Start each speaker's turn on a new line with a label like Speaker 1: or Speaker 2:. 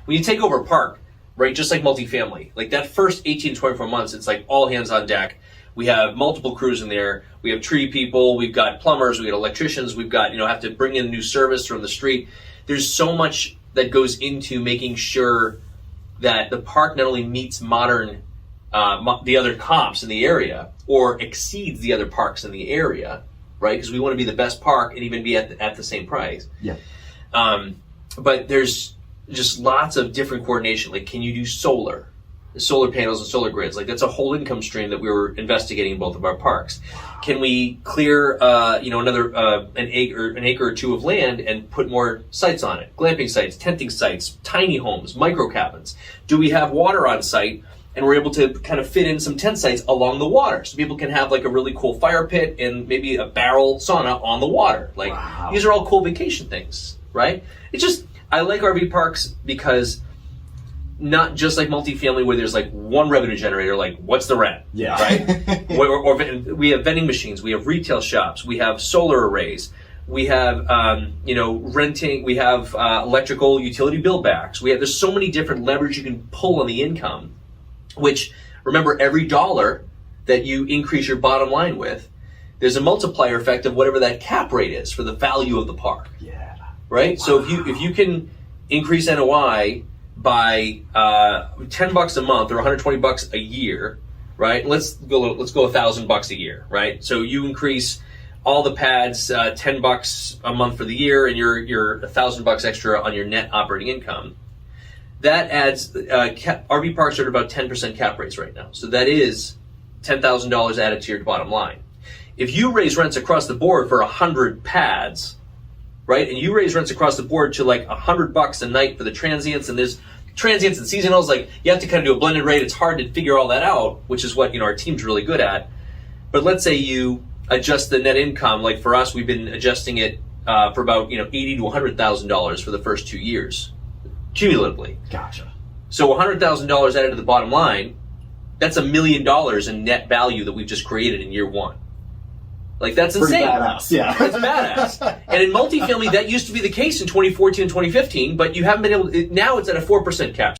Speaker 1: when you take over a park, right, just like multifamily, like that first 18 to 24 months, it's like all hands on deck. We have multiple crews in there. We have tree people. We've got plumbers. We've got electricians. We've got, have to bring in new service from the street. There's so much that goes into making sure that the park not only meets modern, the other comps in the area, or exceeds the other parks in the area, right? Because we want to be the best park and even be at the same price.
Speaker 2: Yeah.
Speaker 1: But there's just lots of different coordination. Like, can you do solar panels and solar grids? Like, that's a whole income stream that we were investigating in both of our parks. Can we clear, another an acre or two of land and put more sites on it? Glamping sites, tenting sites, tiny homes, micro cabins. Do we have water on site? And we're able to kind of fit in some tent sites along the water, so people can have like a really cool fire pit and maybe a barrel sauna on the water. Like, These are all cool vacation things, right? It's just, I like RV parks because not just like multifamily where there's like one revenue generator, like what's the rent?
Speaker 2: Yeah.
Speaker 1: Right? or we have vending machines, we have retail shops, we have solar arrays, we have renting, we have electrical utility bill backs. There's so many different levers you can pull on the income, which, remember, every dollar that you increase your bottom line with, there's a multiplier effect of whatever that cap rate is for the value of the park.
Speaker 2: Yeah.
Speaker 1: Right? Wow. So if you can increase NOI by $10 a month or $120 a year, right? Let's go $1,000 a year, right? So you increase all the pads $10 a month for the year, and you're $1,000 extra on your net operating income. That adds RV parks are at about 10% cap rates right now. So that is $10,000 added to your bottom line. If you raise rents across the board for 100 pads, right, and you raise rents across the board to like $100 a night for the transients, and there's transients and seasonals, like you have to kind of do a blended rate. It's hard to figure all that out, which is what our team's really good at. But let's say you adjust the net income. Like for us, we've been adjusting it for about $80,000 to $100,000 for the first 2 years, cumulatively.
Speaker 2: Gotcha.
Speaker 1: So $100,000 added to the bottom line, that's $1 million in net value that we've just created in year one. Like, that's insane.
Speaker 2: Pretty badass, yeah.
Speaker 1: It's badass. And in multifamily, that used to be the case in 2014 and 2015, but you haven't been able to, now it's at a 4% cap.